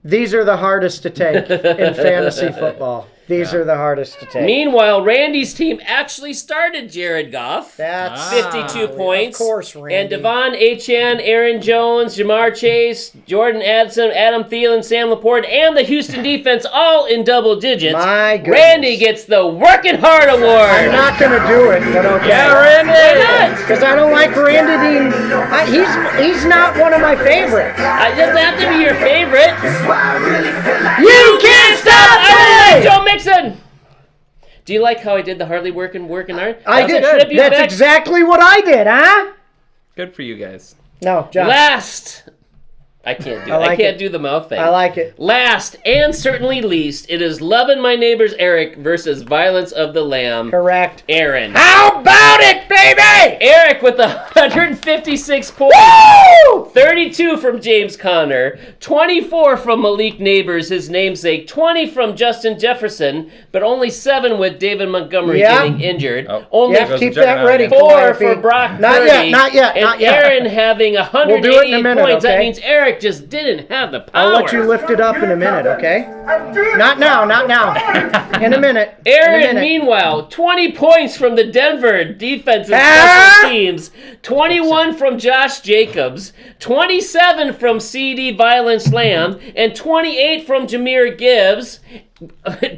S3: these are the hardest to take in fantasy football. These are the hardest to take.
S1: Meanwhile, Randy's team actually started Jared Goff.
S3: That's
S1: 52 points.
S3: Of course, Randy.
S1: And Devon Achane, Aaron Jones, Jamar Chase, Jordan Addison, Adam Thielen, Sam Laporte, and the Houston defense all in double digits.
S3: My goodness.
S1: Randy gets the Working Hard Award.
S3: I'm not going to do it, but okay.
S2: Yeah, Randy!
S1: Why not?
S3: Because I don't like Randy being... he's not one of my favorites.
S1: It doesn't have to be your favorite.
S3: You can't stop
S1: I
S3: me!
S1: like Joe Mixon. Do you like how I did the hardly working hard?
S3: I
S1: That's
S3: did.
S1: a tribute
S3: That's
S1: back-
S3: exactly what I did, huh?
S2: Good for you guys.
S3: No, John.
S1: Last. I can't do it. I
S3: like
S1: can't
S3: it.
S1: do the mouth thing.
S3: I like it.
S1: Last and certainly least, it is Lovin' My Neighbors Eric versus Violence of the Lamb
S3: Correct.
S1: Aaron.
S3: How about it, baby?
S1: Eric with 156 points.
S3: Woo!
S1: 32 from James Conner, 24 from Malik Neighbors, his namesake, 20 from Justin Jefferson, but only 7 with David Montgomery
S3: Yeah.
S1: getting injured.
S2: Oh.
S1: Only
S3: Yeah,
S2: goes
S3: keep
S2: the
S3: that
S2: juggernaut
S3: ready.
S2: again.
S1: 4
S3: Calliope.
S1: for Brock
S3: Not
S1: Purdy.
S3: yet, not yet,
S1: and
S3: not yet.
S1: Aaron having 188
S3: We'll do it in a minute,
S1: points. That
S3: okay?
S1: means Eric Eric just didn't have the power.
S3: I'll let you lift it up in a minute, okay? Not now, not now. In a minute.
S1: Aaron,
S3: in a minute.
S1: meanwhile, 20 points from the Denver defense and
S3: Ah!
S1: special teams, 21 from Josh Jacobs, 27 from CD Violence Lamb, and 28 from Jameer Gibbs,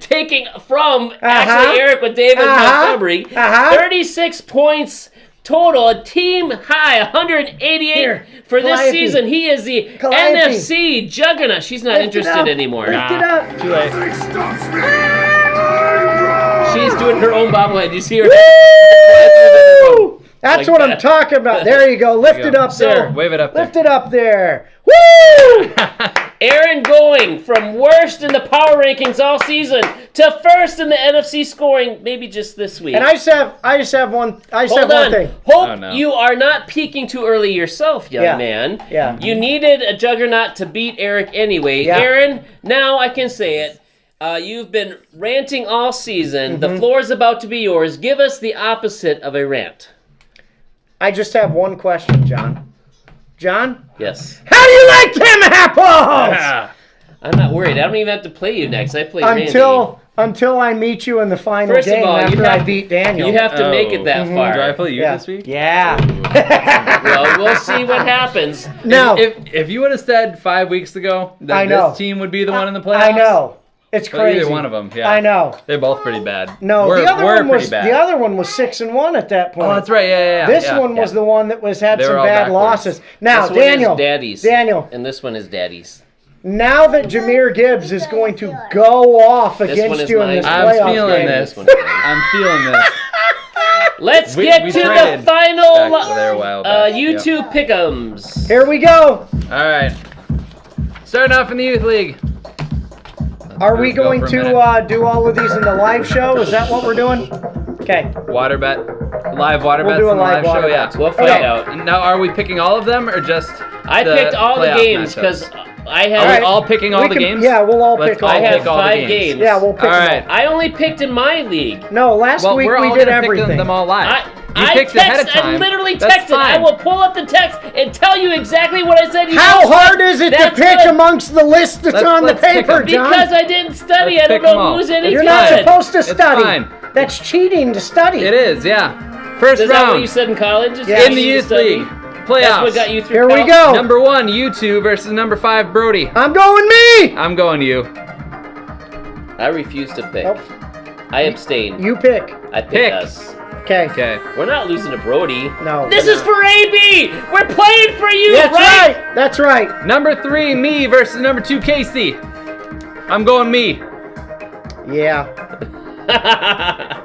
S1: taking from actually Eric with David Montgomery, 36 points total, a team high, 188
S3: Here,
S1: for this
S3: Calliope.
S1: season. He is the
S3: Calliope.
S1: NFC juggernaut. She's not
S3: Lift it
S1: interested
S3: up.
S1: anymore.
S3: Lift it up.
S2: Too late.
S1: She's doing her own bobblehead. You see her?
S3: Woo! That's
S1: Like
S3: what I'm
S1: that.
S3: talking about. There you go. Lift
S2: There you
S3: it
S2: go.
S3: up there.
S2: Wave it up there.
S3: Lift it up there. Woo!
S1: Aaron going from worst in the power rankings all season to first in the NFC scoring, maybe just this week.
S3: And I just have one
S1: Hold
S3: one
S1: on.
S3: thing.
S1: Hope
S2: Oh, no.
S1: you are not peaking too early yourself, young
S3: Yeah.
S1: man.
S3: Yeah.
S1: You needed a juggernaut to beat Eric anyway.
S3: Yeah.
S1: Aaron, now I can say it. You've been ranting all season.
S3: Mm-hmm.
S1: The floor is about to be yours. Give us the opposite of a rant.
S3: I just have one question, John. John?
S1: Yes.
S3: How do you like them apples?
S1: I'm not worried. I don't even have to play you next. I play Randy.
S3: Until I meet you in the final
S1: First of
S3: game
S1: all, you
S3: after
S1: have-
S3: I beat Daniel.
S1: You have to make it that far.
S2: Do I play you
S3: yeah.
S2: this week?
S3: Yeah.
S1: Well, we'll see what happens.
S3: No.
S2: If you would have said 5 weeks ago that
S3: I know.
S2: this team would be the one in the playoffs,
S3: I know. It's
S2: Well,
S3: crazy.
S2: either one of them, yeah.
S3: I know.
S2: They're both pretty bad.
S3: No,
S2: we're,
S3: the other
S2: we're
S3: one
S2: pretty
S3: was
S2: bad.
S3: the other one was 6-1 at that point.
S2: Oh, that's right. Yeah.
S3: This
S2: yeah,
S3: one was
S2: yeah.
S3: the one that had
S2: They were
S3: some
S2: all
S3: bad
S2: backwards.
S3: losses. Now,
S1: This one
S3: Daniel,
S1: is Daddy's.
S3: Daniel,
S1: And this one is Daddy's.
S3: now that Jameer Gibbs is going to go off
S1: one
S3: against
S1: is
S3: you in
S1: mine.
S3: this
S2: I'm
S3: playoff
S2: feeling
S3: game.
S2: this.
S1: This one is mine.
S2: I'm feeling this.
S1: Let's
S2: We
S1: get to the
S2: traded
S1: final
S2: back there a while back.
S1: YouTube pick'ems.
S3: Here we go.
S2: All right. Starting off in the youth league.
S3: Are we
S2: Go
S3: going
S2: for a
S3: to
S2: minute.
S3: do all of these in the live show? Is that what we're doing? Okay.
S2: Water bet, live water
S3: We'll
S2: bets
S3: do a
S2: in the
S3: live
S2: live
S3: water
S2: show.
S3: bet.
S2: Yeah.
S1: We'll find
S3: Okay.
S1: out.
S2: And now, are we picking all of them or just?
S1: I picked all the
S2: playoff
S1: games
S2: matchups?
S1: because I
S2: Are we
S1: had.
S2: all picking all
S3: We
S2: the
S3: can-
S2: games?
S3: Yeah, we'll all
S2: Let's
S3: pick all
S1: I
S3: of
S1: had
S3: them.
S2: pick all the
S1: 5
S2: games.
S1: games.
S3: Yeah, we'll pick
S2: All
S3: them
S2: right.
S3: all.
S1: I only picked in my league.
S3: No, last
S2: Well,
S3: week
S2: we're
S3: we
S2: all
S3: did
S2: gonna pick
S3: everything.
S2: them all live. You
S1: I
S2: picked ahead of
S1: text-
S2: time.
S1: I literally
S2: That's
S1: texted. I
S2: fine.
S1: will pull up the text and tell you exactly what I said. You
S3: How
S1: don't
S3: hard
S1: say-
S3: is it to
S1: That's
S3: pick
S1: good.
S3: amongst the list that's on the
S2: let's pick
S3: paper,
S2: 'em.
S3: John?
S1: Because I didn't study.
S2: Let's
S1: I don't
S2: pick 'em
S1: know
S2: all.
S1: who's any
S3: You're
S1: good.
S3: not supposed to
S2: It's
S3: study.
S2: fine.
S3: That's cheating to study.
S2: It is, yeah. First
S1: Is that what
S2: round
S1: you said in college? Is
S3: Yeah.
S1: that
S2: in the
S1: you
S2: youth
S1: study?
S2: league
S1: That's
S2: playoffs.
S1: what got you through
S3: Here we
S1: college?
S3: go.
S2: Number 1, you 2 versus number 5, Brody.
S3: I'm going me.
S2: I'm going you.
S1: I refuse to pick.
S3: Nope.
S1: I abstain.
S3: You pick.
S1: I pick
S2: Pick.
S1: us.
S3: Okay.
S2: Okay.
S1: We're not losing to Brody.
S3: No.
S1: This
S3: we're
S1: is
S3: not.
S1: for AB. We're playing for you,
S3: That's
S1: right?
S3: right. That's right.
S2: Number 3, me versus number 2, Casey. I'm going me.
S3: Yeah.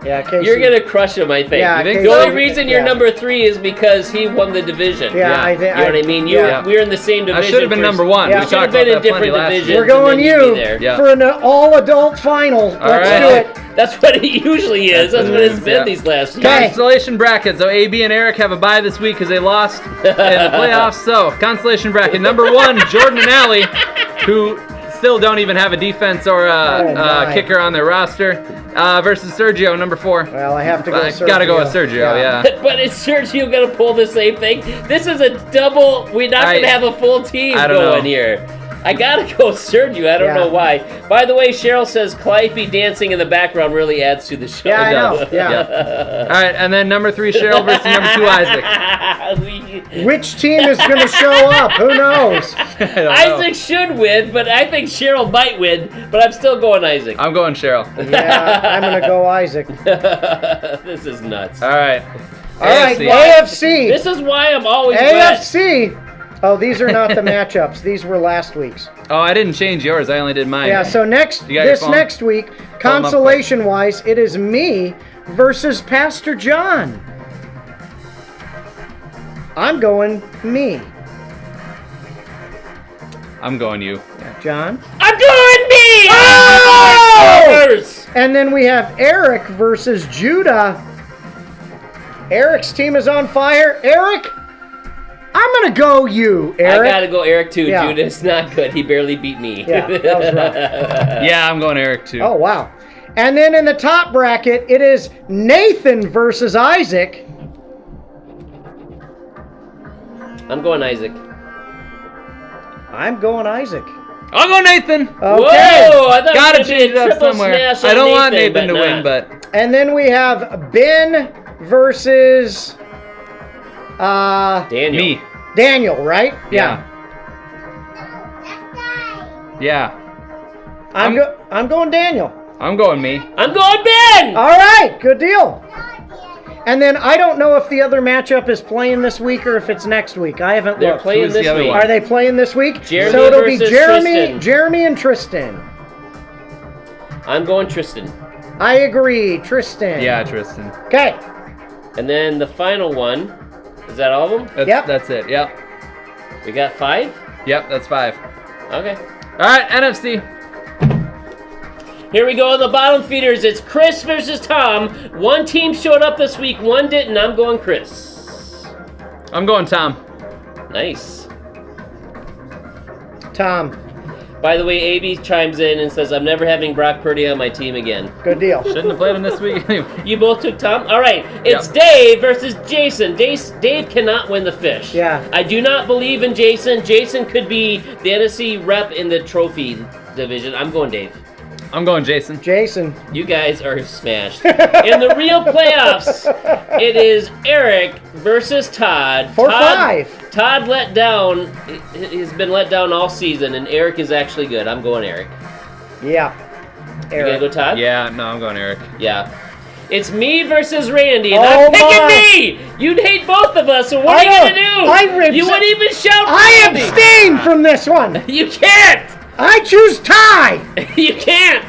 S3: Yeah. Casey.
S1: You're gonna crush him, I think.
S3: Yeah,
S2: You think
S1: The
S2: so?
S1: only reason you're
S3: Yeah.
S1: number 3 is because he won the division.
S3: Yeah,
S2: Yeah.
S3: I think.
S1: You know what I mean?
S3: Yeah.
S1: We're in the same
S2: I
S1: division.
S2: should have been
S1: for-
S2: number 1.
S3: Yeah.
S2: We
S1: We should have
S2: talked
S1: been
S2: about
S1: in
S2: that plenty
S1: different
S2: last
S1: divisions.
S2: year.
S3: We're going
S1: and then you'd
S3: you
S1: be there.
S2: Yeah.
S3: for an all-adult final. Let's
S2: right.
S3: do it.
S1: That's what it usually is. That's what it's been
S2: Yeah.
S1: these last years.
S3: Okay.
S2: Constellation bracket. So AB and Eric have a bye this week because they lost in the playoffs. So constellation bracket. Number 1, Jordan and Allie, who still don't even have a defense or
S3: Oh, my.
S2: a kicker on their roster, versus Sergio, number 4.
S3: Well, I have to go.
S2: I gotta go with Sergio. Yeah.
S1: But is Sergio gonna pull the same thing? This is a double. We're not gonna have a full team
S2: I don't
S1: going
S2: know.
S1: here. I gotta go Sergio. I don't
S3: Yeah.
S1: know why. By the way, Cheryl says Calliope dancing in the background really adds to the show.
S3: Yeah, I
S2: It
S3: know.
S2: does.
S3: Yeah.
S2: All right, and then number 3, Cheryl versus number 2, Isaac.
S3: Which team is going to show up? Who knows?
S2: I don't know.
S1: Isaac should win, but I think Cheryl might win. But I'm still going Isaac.
S2: I'm going Cheryl.
S3: Yeah, I'm going to go Isaac.
S1: This is nuts.
S2: All right.
S3: All right,
S2: AFC.
S3: AFC.
S1: This is why I'm always wet.
S3: AFC. Oh, these are not the matchups. These were last week's.
S2: Oh, I didn't change yours. I only did mine.
S3: Yeah, so next
S2: You got your
S3: this
S2: phone?
S3: next week,
S2: Pull 'em up
S3: consolation-wise, it is me versus Pastor John. I'm going me.
S2: I'm going you.
S3: John.
S1: I'm going me!
S3: Oh! And then we have Eric versus Judah. Eric's team is on fire. Eric, I'm going to go you, Eric.
S1: I gotta go Eric too.
S3: Yeah.
S1: Judas not good. He barely beat me.
S3: Yeah, that was rough.
S2: Yeah, I'm going Eric too.
S3: Oh, wow. And then in the top bracket, it is Nathan versus Isaac.
S1: I'm going Isaac.
S3: I'm going Isaac.
S2: I'll go Nathan.
S3: Okay.
S1: Whoa! I thought
S2: Gotta
S1: it was gonna be
S2: change
S1: a
S2: it up
S1: triple
S2: somewhere.
S1: smash on
S2: I don't want
S1: Nathan,
S2: Nathan to win,
S1: not.
S2: but
S3: And then we have Ben versus
S1: Daniel.
S2: me.
S3: Daniel, right?
S2: Yeah. Yeah.
S3: I'm going Daniel.
S2: I'm going me.
S1: I'm going Ben.
S3: All right, good deal. And then I don't know if the other matchup is playing this week or if it's next week. I haven't
S1: They're
S3: looked.
S1: playing
S2: Who's the
S1: this
S2: other
S1: week.
S2: one?
S3: Are they playing this week?
S1: Jeremy
S3: so it'll be
S1: versus
S3: Jeremy,
S1: Tristan.
S3: and Tristan.
S1: I'm going Tristan.
S3: I agree, Tristan.
S2: Yeah, Tristan.
S3: Okay.
S1: And then the final one. Is that all of them?
S2: That's, That's it. Yep.
S1: We got 5?
S2: Yep, that's 5.
S1: Okay.
S2: All right, NFC.
S1: Here we go, the bottom feeders. It's Chris versus Tom. One team showed up this week, one didn't. I'm going Chris.
S2: I'm going Tom.
S1: Nice.
S3: Tom,
S1: By the way, AB chimes in and says, I'm never having Brock Purdy on my team again.
S3: good deal.
S2: Shouldn't have played him this week anyway.
S1: You both took Tom? All right, it's
S2: Yep.
S1: Dave versus Jason. Dave cannot win the fish.
S3: Yeah.
S1: I do not believe in Jason. Jason could be the NFC rep in the trophy division. I'm going Dave.
S2: I'm going Jason.
S3: Jason.
S1: You guys are smashed. In the real playoffs, it is Eric versus Todd.
S3: 4-5.
S1: Todd let down. He's been let down all season, and Eric is actually good. I'm going Eric.
S3: Yeah.
S1: You gonna
S3: Eric.
S1: go Todd?
S2: Yeah, no, I'm going Eric.
S1: Yeah. It's me versus Randy, and
S3: Oh
S1: I'm picking
S3: my.
S1: me! You'd hate both of us, so what
S3: I
S1: are you
S3: know.
S1: gonna do? You wouldn't even shout
S3: I
S1: Randy.
S3: abstain from this one.
S1: You can't!
S3: I choose tie.
S1: You can't!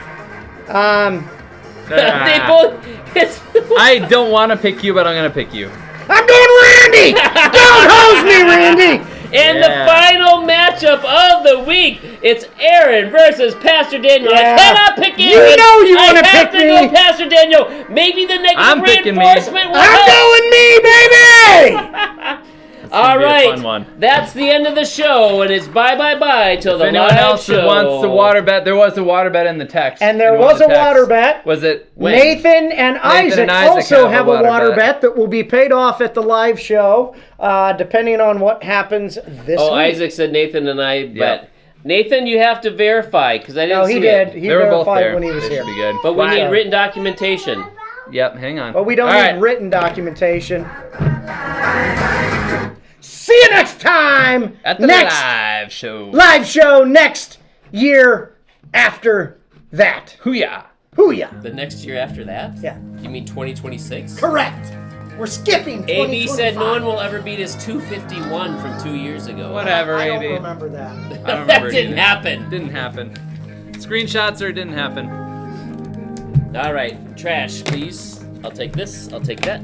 S1: They both... It's,
S2: I don't want to pick you, but I'm going to pick you.
S3: I'm going Randy. Don't hose me, Randy.
S1: And
S2: Yeah.
S1: the final matchup of the week, it's Aaron versus Pastor Daniel.
S3: Yeah.
S1: I cannot pick
S3: You
S1: Aaron.
S3: know you
S1: I
S3: wanna
S1: have
S3: pick
S1: to
S3: me.
S1: go Pastor Daniel. Maybe the negative
S2: I'm picking me.
S1: reinforcement will
S3: I'm
S1: help.
S3: going me, baby.
S1: All
S2: be a
S1: right,
S2: fun one.
S1: that's the end of the show, and it's bye till
S2: If
S1: the
S2: anyone
S1: live
S2: else
S1: show.
S2: wants the water bet, there was a water bet in the text.
S3: And there
S2: Anyone
S3: was a
S2: want the text?
S3: water bet.
S2: Was it?
S1: When?
S3: Nathan and Isaac also have a water bet that will be paid off at the live show, depending on what happens this
S1: Oh,
S3: week.
S1: Isaac said Nathan and I bet.
S2: Yep.
S1: Nathan, you have to verify because I didn't
S3: No,
S1: see
S3: he did.
S1: it.
S3: He
S2: They were both
S3: verified
S2: there.
S3: when he was
S2: They
S3: here.
S2: should be good.
S1: But we
S3: Wow.
S1: need written documentation.
S2: Yep, hang on.
S3: But we don't
S2: All
S3: need
S2: right.
S3: written documentation. See you next time.
S2: At the
S3: next
S2: live show.
S3: live show next year after that.
S2: Hooyah.
S3: Hooyah.
S1: The next year after that?
S3: Yeah.
S1: You mean 2026?
S3: Correct. We're skipping.
S1: AB said no
S3: 2025.
S1: one will ever beat his 251 from 2 years ago.
S2: Whatever,
S3: I don't
S2: AB.
S3: remember that.
S2: I don't
S1: That
S2: remember it
S1: didn't
S2: either.
S1: happen.
S2: Didn't happen. Screenshots or it didn't happen.
S1: All right, trash, please. I'll take this. I'll take that.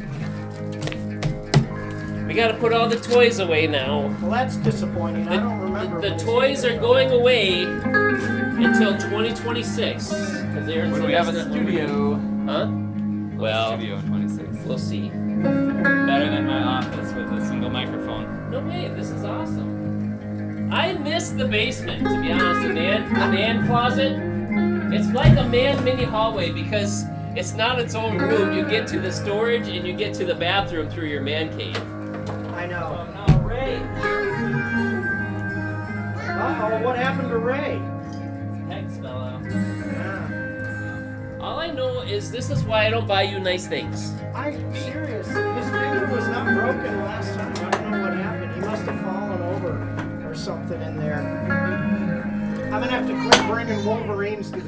S1: We gotta put all the toys away now.
S3: Well, that's disappointing. I don't remember.
S1: The
S3: when this
S1: toys
S3: came
S1: are
S3: out.
S1: going away until 2026. Because they're
S2: When we have a studio.
S1: Huh? Well,
S2: Studio in 26.
S1: we'll see.
S2: Better than my office with a single microphone.
S1: No way, this is awesome. I miss the basement, to be honest. The man closet. It's like a man mini hallway because it's not its own room. You get to the storage and you get to the bathroom through your man cave.
S3: I know.
S1: No, Ray.
S3: Uh-oh, what happened to Ray?
S1: Pegs fell out.
S3: Yeah.
S1: All I know is this is why I don't buy you nice things.
S3: I'm serious. His finger was not broken last time. I don't know what happened. He must have fallen over or something in there. I'm gonna have to quit bringing Wolverines to the